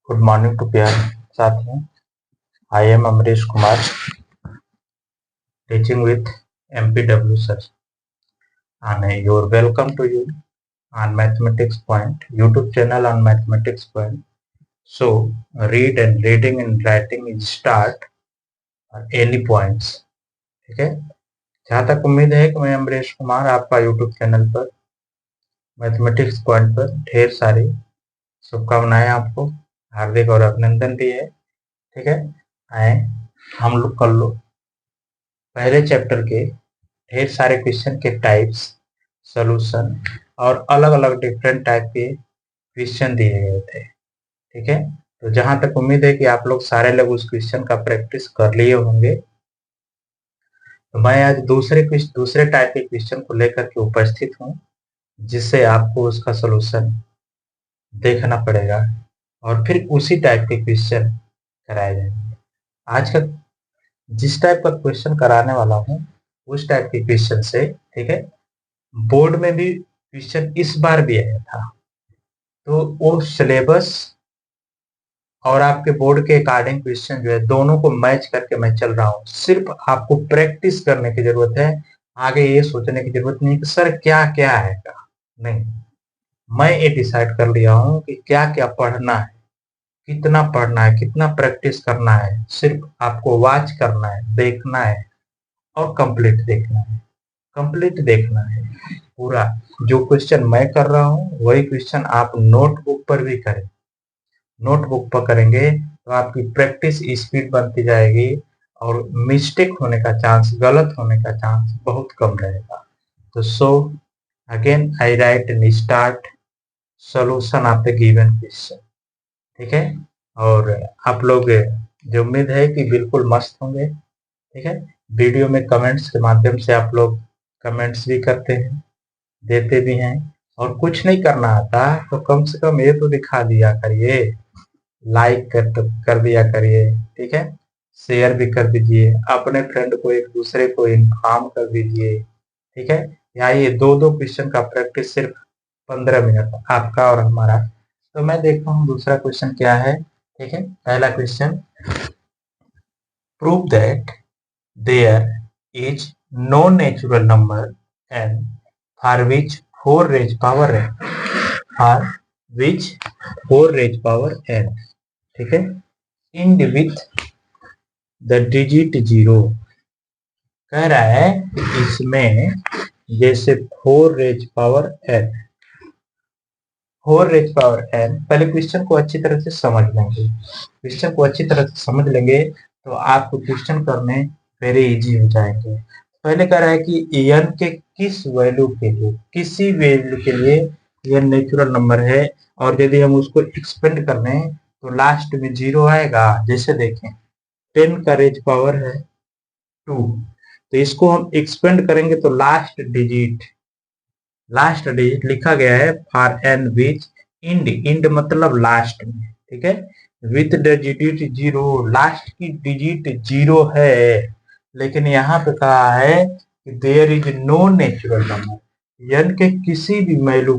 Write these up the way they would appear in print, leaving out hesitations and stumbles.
Good morning to प्यार साथियों। I am Amrish Kumar, teaching with MPW sir, and you're welcome to you on Mathematics Point YouTube channel on Mathematics Point. So read and reading and writing is start any points. ठीक है, जहाँ तक उम्मीद है कि मैं अमरीश कुमार आपका YouTube चैनल पर मैथमेटिक्स पॉइंट पर ढेर सारी शुभकामनाएं आपको, हार्दिक और अभिनंदन भी है। ठीक है, आए हम लोग कर लो पहले चैप्टर के ढेर सारे क्वेश्चन के टाइप्स, सॉल्यूशन और अलग अलग डिफरेंट टाइप के क्वेश्चन दिए गए थे। ठीक है, तो जहां तक उम्मीद है कि आप लोग सारे लोग उस क्वेश्चन का प्रैक्टिस कर लिए होंगे, तो मैं आज दूसरे टाइप के क्वेश्चन को लेकर के उपस्थित हूँ, जिससे आपको उसका सॉल्यूशन देखना पड़ेगा और फिर उसी टाइप के क्वेश्चन कराए जाएंगे। आज का जिस टाइप का क्वेश्चन कराने वाला हूँ उस टाइप के क्वेश्चन से, ठीक है, बोर्ड में भी क्वेश्चन इस बार भी आया था, तो वो सिलेबस और आपके बोर्ड के अकॉर्डिंग क्वेश्चन जो है दोनों को मैच करके मैं चल रहा हूँ। सिर्फ आपको प्रैक्टिस करने की जरूरत है, आगे ये सोचने की जरूरत नहीं कि सर क्या क्या आएगा। नहीं, मैं ये डिसाइड कर लिया हूँ कि क्या क्या पढ़ना है, कितना पढ़ना है, कितना प्रैक्टिस करना है। सिर्फ आपको वॉच करना है, देखना है और कंप्लीट देखना है, कंप्लीट देखना है पूरा। जो क्वेश्चन मैं कर रहा हूँ वही क्वेश्चन आप नोटबुक पर भी करें। नोटबुक पर करेंगे तो आपकी प्रैक्टिस स्पीड बनती जाएगी और मिस्टेक होने का चांस, गलत होने का चांस बहुत कम रहेगा। तो so again I right and start solution of the given question. ठीक है, और आप लोग जो उम्मीद है कि बिल्कुल मस्त होंगे। ठीक है, वीडियो में कमेंट्स के माध्यम से आप लोग कमेंट्स भी करते हैं, देते भी हैं, और कुछ नहीं करना आता तो कम से कम ये तो दिखा दिया करिए, लाइक कर दिया करिए। ठीक है, शेयर भी कर दीजिए, अपने फ्रेंड को एक दूसरे को इन्फॉर्म कर दीजिए। ठीक है, यहाँ ये दो दो क्वेश्चन का प्रैक्टिस सिर्फ 15 मिनट आपका और हमारा। तो मैं देखता हूँ दूसरा क्वेश्चन क्या है। ठीक है, पहला question, prove that there is no natural number n for which 4 raised power n for which 4 raised power n, ठीक है, end with the digit 0। कह रहा है कि इसमें जैसे 4 raised power n, 4 raised power n, पहले क्वेश्चन को अच्छी तरह से समझ लेंगे। क्वेश्चन को अच्छी तरह से समझ लेंगे तो आपको क्वेश्चन करने वेरी इजी हो जाएंगे। पहले कह रहा है कि n के किस वैल्यू के लिए, किसी वैल्यू के लिए यह नेचुरल नंबर है, और यदि हम उसको एक्सपेंड कर लें तो लास्ट में 0 आएगा। जैसे देखें 10 का रेज पावर है 2, तो इसको हम एक्सपेंड करेंगे तो लास्ट डिजिट लिखा गया है फॉर एन विच इंड मतलब लास्ट में। ठीक है, विथ द डिजिट 0, लास्ट की डिजिट 0 है, लेकिन यहाँ पे कहा है कि there is no natural number, N के किसी भी वैल्यू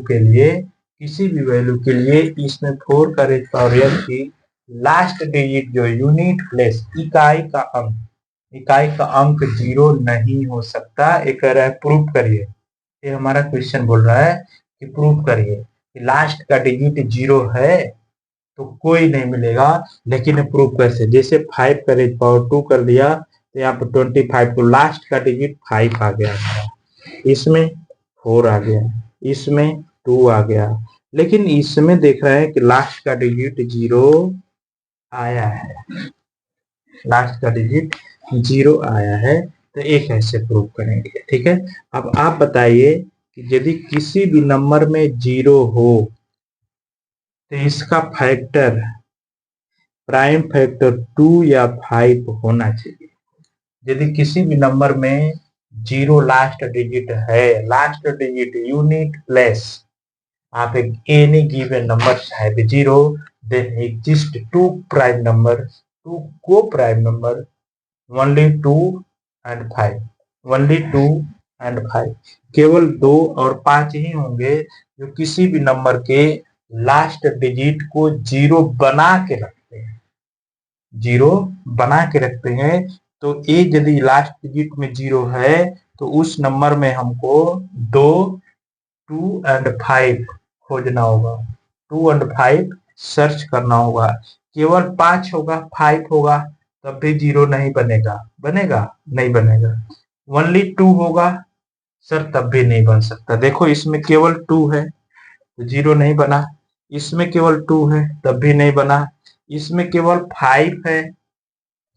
के लिए इसमें 4 का रेज पावर एन की लास्ट डिजिट जो यूनिट प्लेस इकाई का अंक 0 नहीं हो सकता। एक कह रहा है प्रूफ करिए, ये हमारा क्वेश्चन बोल रहा है कि प्रूफ करिए कि लास्ट का डिजिट 0 है तो कोई नहीं मिलेगा। लेकिन प्रूफ कैसे, जैसे 5 का रेज पावर 2 कर दिया तो यहाँ पर 25, तो लास्ट का डिजिट 5 आ गया, इसमें 4 आ गया, इसमें 2 आ गया, लेकिन इसमें देख रहा है कि लास्ट का डिजिट 0 आया है, लास्ट का डिजिट 0 आया है। तो एक ऐसे प्रूव करेंगे। ठीक है, अब आप बताइए कि यदि किसी भी नंबर में 0 हो तो इसका फैक्टर, प्राइम फैक्टर 2 या 5 होना चाहिए। यदि किसी भी नंबर में 0 लास्ट डिजिट है, लास्ट डिजिट यूनिट प्लेस, आप एक एनी गिवन नंबर चाहे 0, देन एग्जिस्ट 2 प्राइम नंबर, 2 को prime number, only 2 and 5, only 2 and 5, केवल 2 और 5 ही होंगे जो किसी भी नंबर के लास्ट डिजिट को जीरो बना के रखते हैं, जीरो बना के रखते हैं। तो ये यदि लास्ट डिजिट में जीरो है तो उस नंबर में हमको दो 2 और 5 खोजना होगा, 2 और 5 सर्च करना होगा। केवल 5 होगा, 5 होगा तब भी जीरो नहीं बनेगा, बनेगा नहीं बनेगा। ओनली 2 होगा सर तब भी नहीं बन सकता। देखो इसमें केवल 2 है तो जीरो नहीं बना, इसमें केवल 2 है तब भी नहीं बना, इसमें केवल 5 है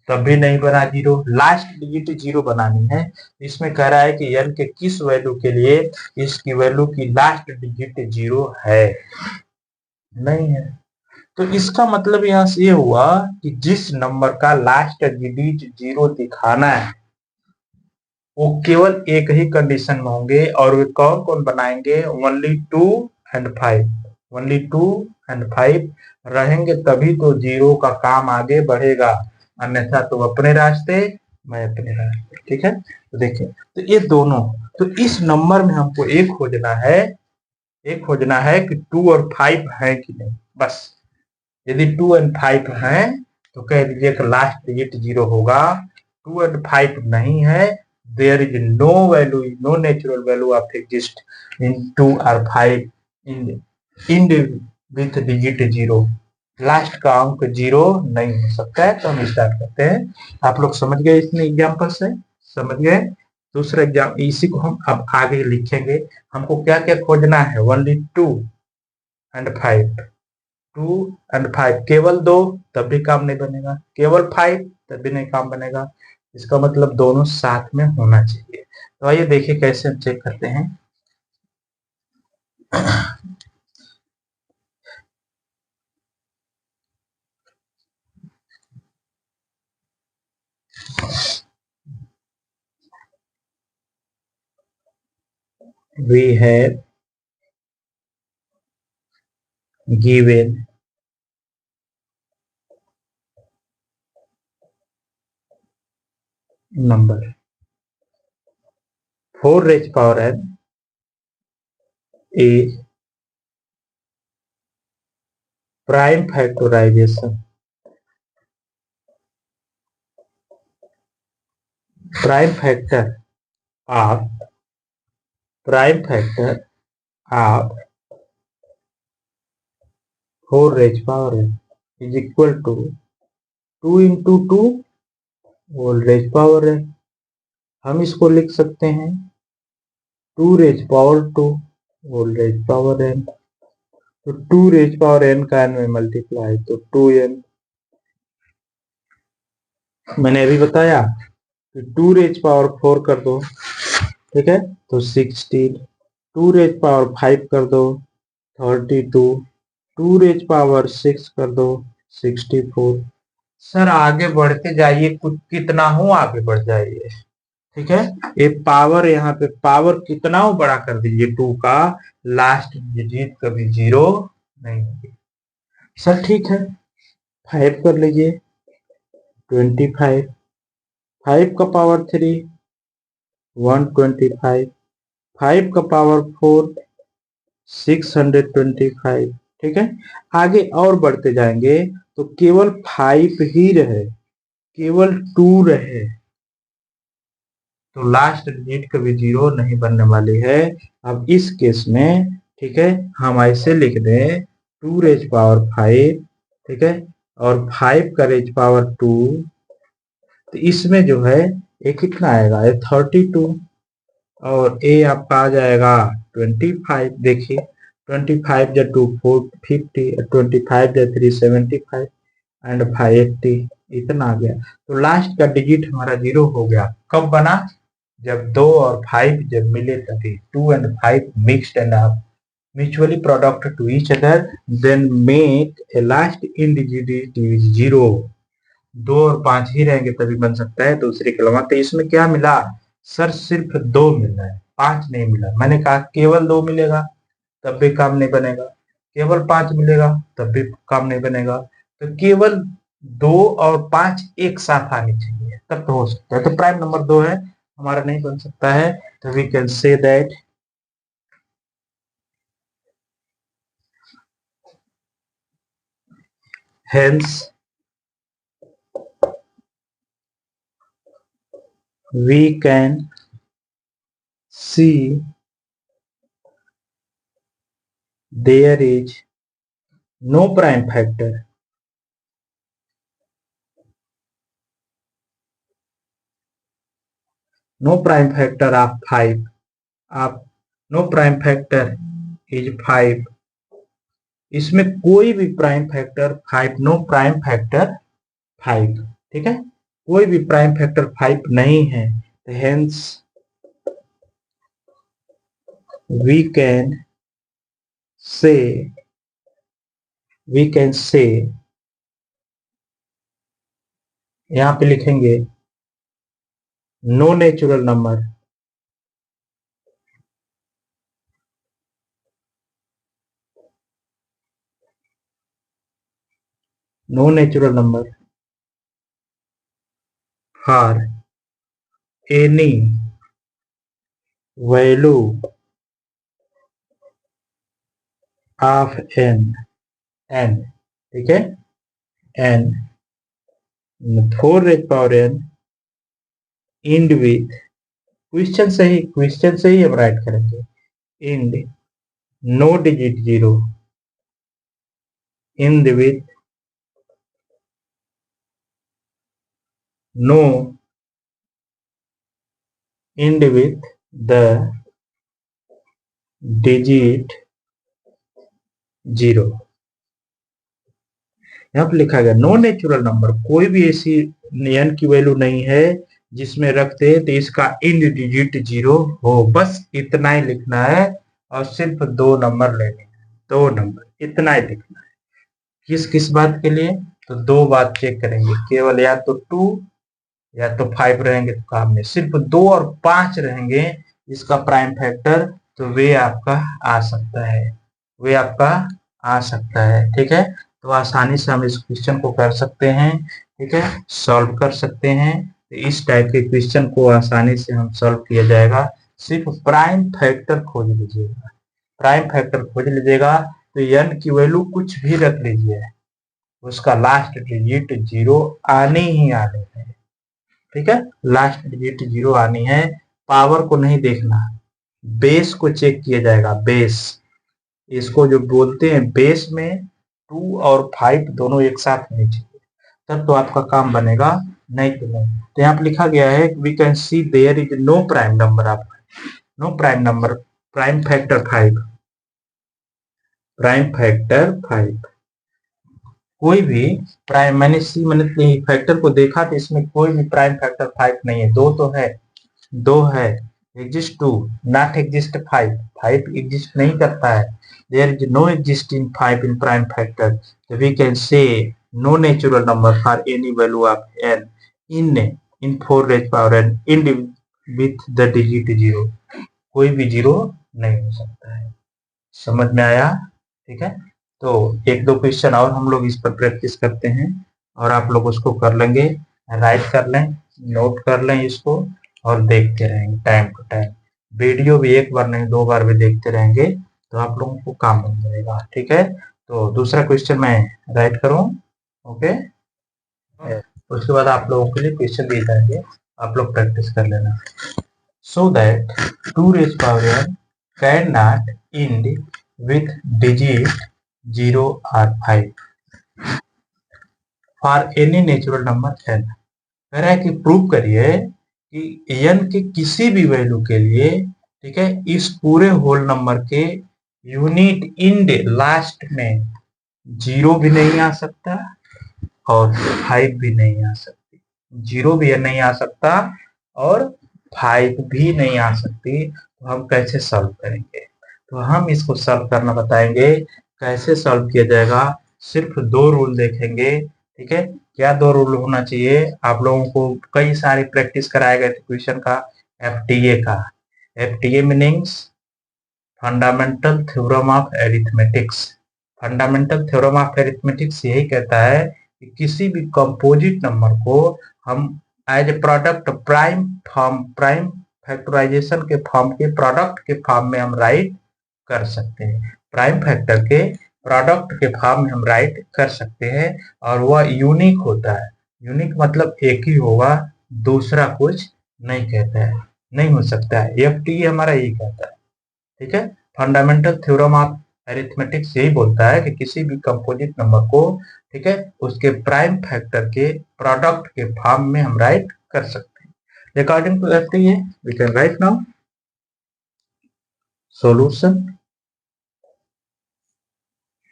तब भी नहीं बना जीरो। लास्ट डिजिट जीरो बनानी है। इसमें कह रहा है कि n के किस वैल्यू के लिए इसकी वैल्यू की लास्ट डिजिट जीरो है, नहीं है। तो इसका मतलब यहाँ से ये हुआ कि जिस नंबर का लास्ट डिजिट जीरो दिखाना है वो केवल एक ही कंडीशन में होंगे, और वे कौन कौन बनाएंगे, ओनली 2 और 5, ओनली 2 और 5 रहेंगे तभी तो जीरो का काम आगे बढ़ेगा, अन्यथा तो अपने रास्ते मैं अपने रास्ते। ठीक है, तो देखिए तो ये दोनों, तो इस नंबर में हमको एक खोजना है, एक खोजना है कि 2 और 5 है कि नहीं, बस। यदि 2 और 5 है तो कह दीजिए कि लास्ट डिजिट जीरो होगा। 2 और 5 नहीं है, there is no value, no natural value of exist in 2 or 5 in with digit zero. Last का अंक जीरो नहीं हो सकता है। तो हम स्टार्ट करते हैं। आप लोग समझ गए इसमें एग्जाम्पल से, समझ गए। दूसरा एग्जाम इसी को हम अब आगे लिखेंगे। हमको क्या क्या खोजना है, ओनली 2 और 5, 2 और 5, केवल 2 तब भी काम नहीं बनेगा, केवल 5 तब भी नहीं काम बनेगा। इसका मतलब दोनों साथ में होना चाहिए। तो आइए देखिए कैसे हम चेक करते हैं। We have given number 4 raised power n is prime factorization, prime factor of prime factor of 4 raised power n is equal to 2 into 2 whole raised power n। हम इसको लिख सकते हैं 2 raised power 2 whole raised power n। तो 2 raised power n का n में multiply तो 2n। मैंने अभी बताया कि 2 raised power 4 कर दो, ठीक है, तो 16। 2 raised power 5 कर दो 32, 2 raised power 6 कर दो 64। सर आगे बढ़ते जाइए, कुछ कितना हो आगे बढ़ जाइए, ठीक है। ये पावर, यहाँ पे पावर कितना हो बड़ा कर दीजिए 2 का, लास्ट डिजिट कभी जीरो नहीं होगी। सर ठीक है, 5 कर लीजिए 25, 5 का पावर 3 125, 5 का पावर 4 625। ठीक है, आगे और बढ़ते जाएंगे तो केवल 5 ही रहे, केवल 2 रहे तो लास्ट डिजिट कभी जीरो नहीं बनने वाली है। अब इस केस में ठीक है हम ऐसे लिख दें 2 रेज पावर 5, ठीक है, और 5 का रेज पावर 2, तो इसमें जो है ये कितना आएगा, ये 32 और ये आपका आ जाएगा 25। देखिए 25 जा 2 450, 25 जा 3 75 एंड 580, इतना आ गया। तो लास्ट का डिजिट हमारा जीरो हो गया। कब बना, जब 2 और 5 जब मिले तभी 2 and 5 मिक्स्ड एंड आप mutually product to each other then make a last end digit zero. 2 और 5 ही रहेंगे तभी बन सकता है दूसरे के अलावा। तो इसमें क्या मिला सर, सिर्फ 2 मिला है, 5 नहीं मिला। मैंने कहा केवल 2 मिलेगा तब भी काम नहीं बनेगा, केवल 5 मिलेगा तब भी काम नहीं बनेगा। तो केवल 2 और 5 एक साथ आनी चाहिए तब तो हो सकता है। तो प्राइम नंबर 2 है, हमारा नहीं बन सकता है। तो we can say that hence we can see there is no prime factor of 5 of no prime factor is 5। इसमें कोई भी prime factor 5, no prime factor 5, ठीक है, कोई भी प्राइम फैक्टर 5 नहीं है। तो हेंस वी कैन से यहां पे लिखेंगे no natural number for any value of N, ठीक है, N 4n end with question से ही हम राइट करेंगे, end no digit 0 end with no end with the digit 0। यहाँ पर लिखा गया नो नेचुरल नंबर, कोई भी ऐसी n की वैल्यू नहीं है जिसमें रखते हैं तो इसका इंड डिजिट 0 हो, बस इतना ही लिखना है और सिर्फ 2 नंबर लेने हैं, 2 नंबर, इतना ही लिखना है। किस किस बात के लिए? तो 2 बात चेक करेंगे, केवल या तो 2 या तो 5 रहेंगे तो काम नहीं, सिर्फ 2 और 5 रहेंगे इसका प्राइम फैक्टर, तो वे आपका आ सकता है, ठीक है। तो आसानी से हम इस क्वेश्चन को कर सकते हैं, ठीक है, सॉल्व कर सकते हैं। तो इस टाइप के क्वेश्चन को आसानी से हम सॉल्व किया जाएगा। सिर्फ प्राइम फैक्टर खोज लीजिएगा, तो n की वैल्यू कुछ भी रख लीजिए, उसका लास्ट डिजिट 0 आने ही आने है, ठीक है, लास्ट डिजिट 0 आनी है। पावर को नहीं देखना, बेस को चेक किया जाएगा, बेस, इसको जो बोलते हैं बेस में 2 और 5 दोनों एक साथ होने चाहिए, तब तो आपका काम बनेगा, नहीं तो नहीं। तो यहाँ पर लिखा गया है we can see there is no prime number prime factor 5, कोई भी प्राइम, मैंने फैक्टर को देखा तो इसमें कोई भी प्राइम फैक्टर 5 नहीं है, 2 है, एग्जिस्ट 2 नॉट एग्जिस्ट 5 एग्जिस्ट नहीं करता है, there is no exist in 5 in prime factor, so we can say no natural number for any value of n in 4 raised power n in with the digit 0, कोई भी 0 नहीं हो सकता है। समझ में आया? ठीक है, तो 1-2 क्वेश्चन और हम लोग इस पर प्रैक्टिस करते हैं और आप लोग उसको कर लेंगे, राइट कर लें, नोट कर लें इसको और देखते रहेंगे टाइम टू टाइम। वीडियो भी 1 बार नहीं 2 बार भी देखते रहेंगे तो आप लोगों को काम बन जाएगा, ठीक है। तो दूसरा क्वेश्चन मैं राइट करूं, ओके, उसके बाद आप लोगों के लिए क्वेश्चन दिए जाएंगे, आप लोग प्रैक्टिस कर लेना। So that 2 raised power n can not end with digit 0 or 5 for any natural number n। कह रहा है कि प्रूव करिए कि n के किसी भी वैल्यू के लिए, ठीक है, इस पूरे होल नंबर के यूनिट इंड लास्ट में 0 भी नहीं आ सकता और 5 भी नहीं आ सकती, 0 भी नहीं आ सकता और 5 भी नहीं आ सकती। तो हम कैसे सॉल्व करेंगे? तो हम इसको सॉल्व करना बताएंगे, कैसे सॉल्व किया जाएगा। सिर्फ 2 रूल देखेंगे, ठीक है। क्या 2 रूल होना चाहिए? आप लोगों को कई सारी प्रैक्टिस कराए गए थे क्वेश्चन का, FTA meanings fundamental theorem of arithmetics. Fundamental theorem of arithmetics यही कहता है कि किसी भी कंपोजिट नंबर को हम as a product prime factorisation के फॉर्म के प्रोडक्ट के फॉर्म में हम राइट कर सकते हैं। प्राइम फैक्टर के प्रोडक्ट के फॉर्म में हम राइट कर सकते हैं और वह यूनिक होता है। यूनिक मतलब एक ही होगा, दूसरा कुछ नहीं कहता है, नहीं हो सकता है। एफटी हमारा यही कहता है। ठीक है, फंडामेंटल थ्योरम ऑफ अरिथमेटिक्स यही बोलता है कि किसी भी कंपोजिट नंबर को, ठीक है, उसके प्राइम फैक्टर के प्रोडक्ट के फॉर्म में हम राइट कर सकते हैं। According to FT we can write now solution.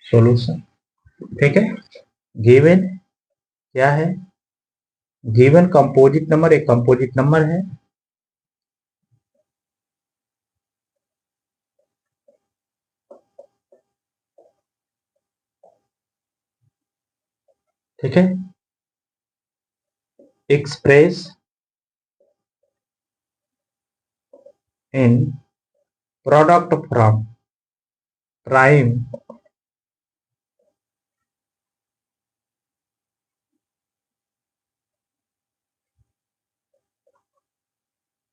Solution, ठीक है। गिवन क्या है? गिवन कंपोजिट नंबर एक कंपोजिट नंबर है, ठीक है, express in product from prime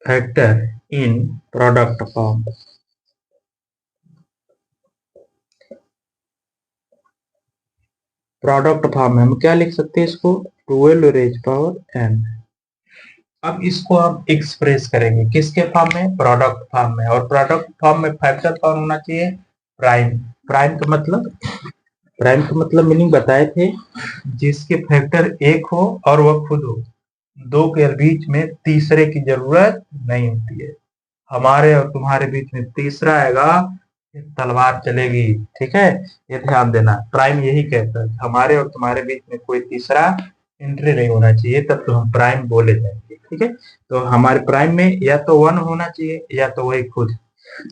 factor in product form. Product form में हम क्या लिख सकते हैं इसको? 12 रेज पावर n। अब इसको हम एक्सप्रेस करेंगे किसके फॉर्म में? प्रोडक्ट फॉर्म में। और प्रोडक्ट फॉर्म में फैक्टर कौन होना चाहिए? प्राइम। प्राइम का मतलब, प्राइम का मतलब मीनिंग बताए थे, जिसके फैक्टर एक हो और वह खुद हो, दो के बीच में तीसरे की जरूरत नहीं होती है। हमारे और तुम्हारे बीच में तीसरा आएगा, तलवार चलेगी। ठीक है, ये ध्यान देना। प्राइम यही कहता है, हमारे और तुम्हारे बीच में कोई तीसरा एंट्री नहीं होना चाहिए, तब तो हम प्राइम बोले जाएंगे। ठीक है, तो हमारे प्राइम में या तो 1 होना चाहिए या तो वही खुद।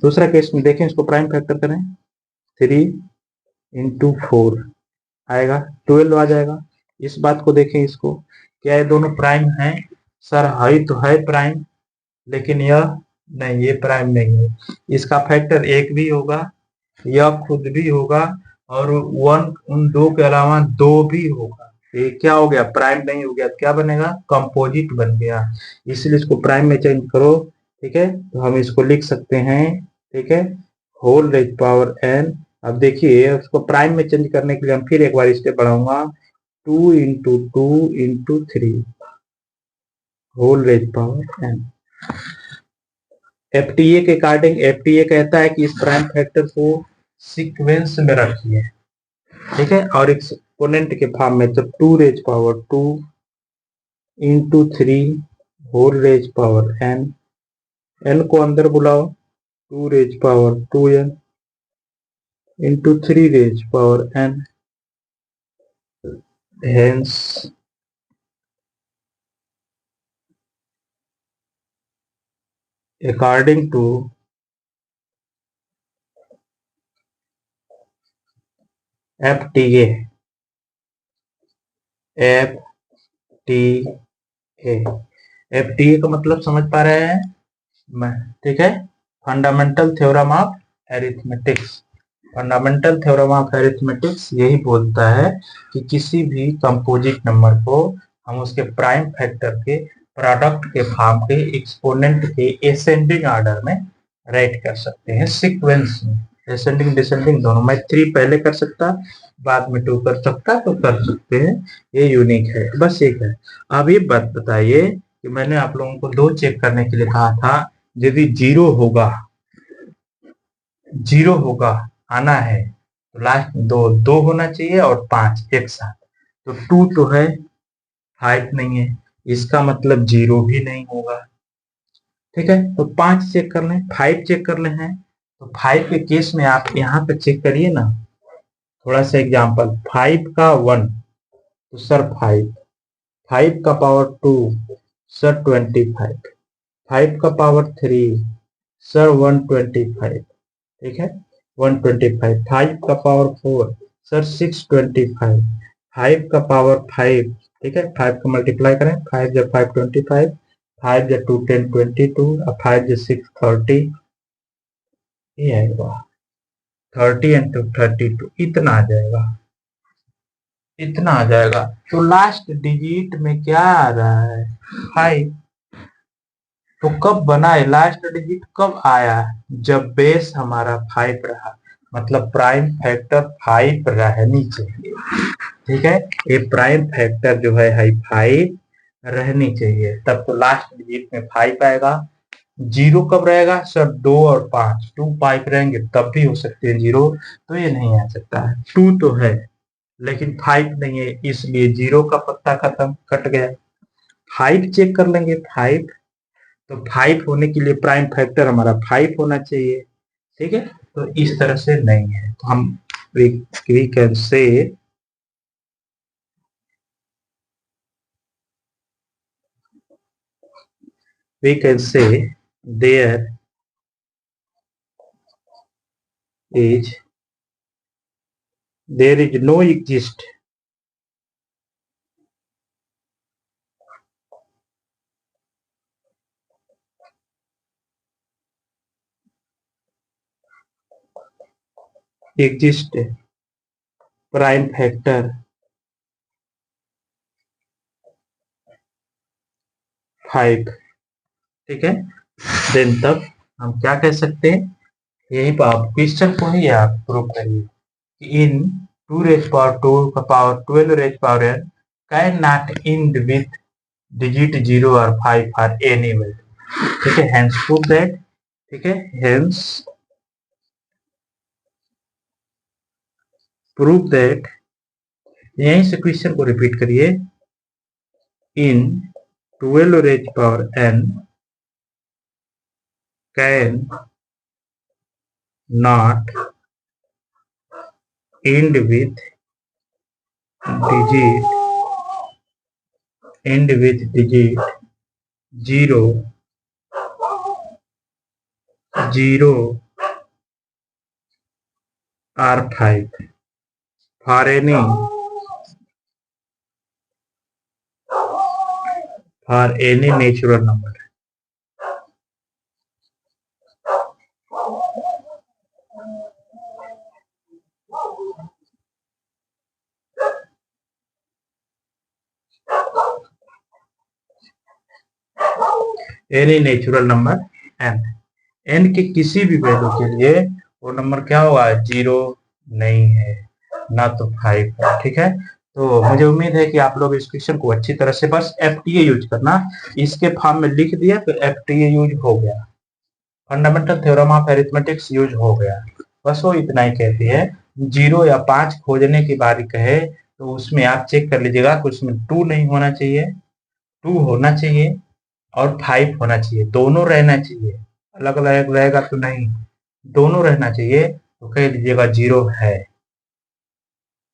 दूसरा केस में देखें, इसको प्राइम फैक्टर करें, 3 × 4 आएगा, 12 आ जाएगा। इस बात को देखें, इसको, क्या ये दोनों प्राइम हैं? सर है तो है प्राइम, लेकिन यह नहीं, ये प्राइम नहीं है। इसका फैक्टर एक भी होगा, यह खुद भी होगा, और 1 उन दो के अलावा 2 भी होगा। ये क्या हो गया? प्राइम नहीं हो गया, क्या बनेगा? कंपोजिट बन गया। इसलिए इसको प्राइम में चेंज करो। ठीक है, तो हम इसको लिख सकते हैं, ठीक है, होल रेज पावर n। अब देखिए, उसको प्राइम में चेंज करने के लिए हम फिर एक बार स्टेप बढ़ाऊंगा, 2 × 2 × 3 whole raise power n। FTA के अकॉर्डिंग, एफटीए कहता है कि इस प्राइम फैक्टर को सीक्वेंस में रखिए। ठीक है, और एक्सपोनेंट के फॉर्म में, तो 2 raise power 2 × 3 whole raise power n। n को अंदर बुलाओ, 2 raise power 2n × 3 raise power n। Hence according to FTA, FTA का मतलब समझ पा रहे हैं? ठीक है, fundamental theorem of arithmetics. Fundamental theorem of arithmetics यही बोलता है कि किसी भी कंपोजिट नंबर को हम उसके प्राइम फैक्टर के प्रोडक्ट के फॉर्म के एक्सपोनेंट के एसेंडिंग ऑर्डर में राइट कर सकते हैं, सीक्वेंस में, एसेंडिंग डिसेंडिंग दोनों। मैं 3 पहले कर सकता, बाद में 2 कर सकता, तो कर सकते हैं। ये यूनिक है, बस एक है। अब ये बात बताइए कि मैंने आप लोगों को 2 चेक करने के लिए कहा था, यदि 0 होगा, 0 होगा, आना है, तो लास्ट में 2 2 होना चाहिए और 5 एक साथ। तो 2 तो है, 5 नहीं है, इसका मतलब 0 भी नहीं होगा। ठीक है, तो 5 चेक कर लें, 5 चेक कर ले हैं। तो 5 के केस में आप यहाँ पे चेक करिए ना, थोड़ा सा एग्जांपल। 5 का 1 तो सर 5, 5 का पावर 2 सर 25, 5 का पावर 3 सर 125। ठीक है, 125, 5 का पावर 4 सर 625, 5 का पावर 5, ठीक है, 5 का मल्टीप्लाई करें, 5 जब 5 25, 5 जब 2 10 22, और 5 जब 6 30, ये आएगा 30 × 32, इतना आ जाएगा, इतना आ जाएगा। तो लास्ट डिजिट में क्या आ रहा है? 5। तो कब बना है? लास्ट डिजिट कब आया? जब बेस हमारा 5 रहा। मतलब प्राइम फैक्टर 5 रहनी चाहिए। ठीक है, ये प्राइम फैक्टर जो है 5 रहनी चाहिए, तब तो लास्ट डिजिट में 5 आएगा। जीरो कब रहेगा सर? 2 और 5, 2 5 रहेंगे तब भी हो सकते हैं जीरो, तो ये नहीं आ सकता है। 2 तो है लेकिन 5 नहीं है, इसलिए जीरो का पत्ता खत्म, कट गया। 5 चेक कर लेंगे, 5 तो 5 होने के लिए प्राइम फैक्टर हमारा 5 होना चाहिए। ठीक है, तो इस तरह से नहीं है, तो हम we can say there is no exist prime factor 5। ठीक है, देन तब हम क्या कह सकते हैं, यही पर आप क्वेश्चन को ही आप प्रूव करिए कि इन 2 रेज पावर 2 का power 12 raise power n can not end with digit 0 और 5 फॉर एनी वैल्यू। ठीक है, हेंस प्रूव दैट। ठीक है, हेंस प्रूव दैट, यहीं से क्वेश्चन को रिपीट करिए, in 12 raise power n can not end with digit 0 or 5 for any natural number। Any natural number n के किसी भी वैल्यू के लिए वो नंबर क्या होगा? 0 नहीं है, ना तो 5 है। ठीक है, तो मुझे उम्मीद है कि आप लोग इस क्वेश्चन को अच्छी तरह से, बस FTA यूज करना, इसके फॉर्म में लिख दिया तो FTA यूज हो गया, fundamental theorem of arithmetics use हो गया। बस वो इतना ही कहती है। 0 या 5 खोजने की बारी कहे तो उसमें आप चेक कर लीजिएगा कि उसमें 2 नहीं होना चाहिए, 2 होना चाहिए और 5 होना चाहिए, दोनों रहना चाहिए। अलग अलग रहेगा तो नहीं, दोनों रहना चाहिए, तो कह लीजिएगा 0 है।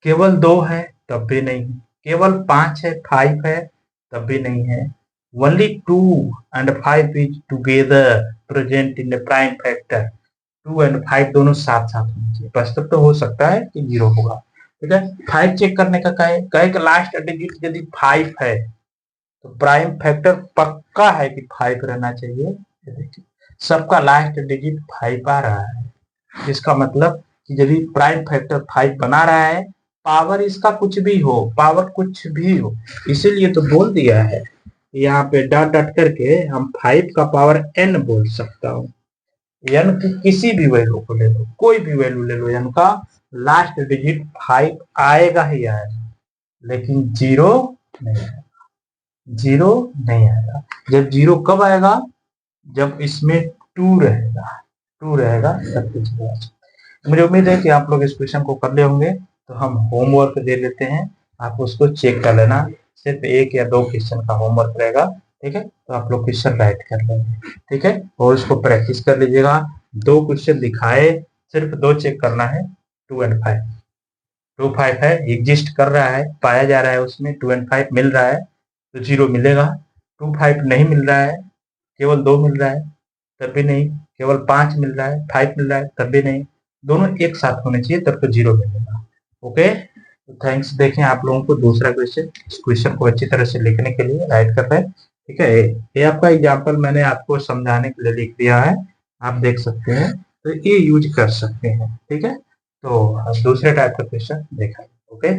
केवल 2 है तब भी नहीं, केवल 5 है 5 है तब भी नहीं है। Only 2 and 5 is together present in the prime factor, 2 and 5 दोनों साथ साथ होने चाहिए, बस तब तो हो सकता है कि 0 होगा। ठीक है, 5 चेक करने का कहे कि लास्ट डिजिट यदि 5 है तो प्राइम फैक्टर पक्का है कि 5 रहना चाहिए। देखिए सबका लास्ट डिजिट 5 आ रहा है, इसका मतलब कि यदि प्राइम फैक्टर 5 बना रहा है, पावर इसका कुछ भी हो, पावर कुछ भी हो, इसीलिए तो बोल दिया है यहाँ पे डॉट डॉट करके हम 5 का पावर n बोल सकता हूँ। n की किसी भी वैल्यू को ले लो, कोई भी वैल्यू ले लो, n का लास्ट डिजिट 5 आएगा ही आएगा, लेकिन 0 नहीं आएगा। 0 नहीं आएगा। जब 0 कब आएगा? जब इसमें 2 रहेगा, 2 रहेगा तब कुछ होगा। मुझे उम्मीद है कि आप लोग इस क्वेश्चन को कर ले होंगे, तो हम होमवर्क दे देते हैं, आप उसको चेक कर लेना, सिर्फ 1 या 2 क्वेश्चन का होमवर्क रहेगा। ठीक है, तो आप लोग क्वेश्चन राइट कर लेंगे। ठीक है, और उसको प्रैक्टिस कर लीजिएगा। 2 क्वेश्चन दिखाए, सिर्फ 2 चेक करना है, 2 and 5। 2 5 है, एग्जिस्ट कर रहा है, पाया जा रहा है, उसमें 2 and 5 मिल रहा है तो 0 मिलेगा। 2 5 नहीं मिल रहा है, केवल 2 मिल रहा है तब भी नहीं, केवल 5 मिल रहा है, 5 मिल रहा है तब भी नहीं, दोनों एक साथ होने चाहिए तब तो 0 मिलेगा। ओके, तो थैंक्स। देखें आप लोगों को दूसरा क्वेश्चन, इस क्वेश्चन को अच्छी तरह से लिखने के लिए राइट कर रहे हैं। ठीक है, ये आपका एग्जाम्पल मैंने आपको समझाने के लिए लिख दिया है, आप देख सकते हैं, तो ये यूज कर सकते हैं। ठीक है, तो दूसरे टाइप का क्वेश्चन देखा। ओके।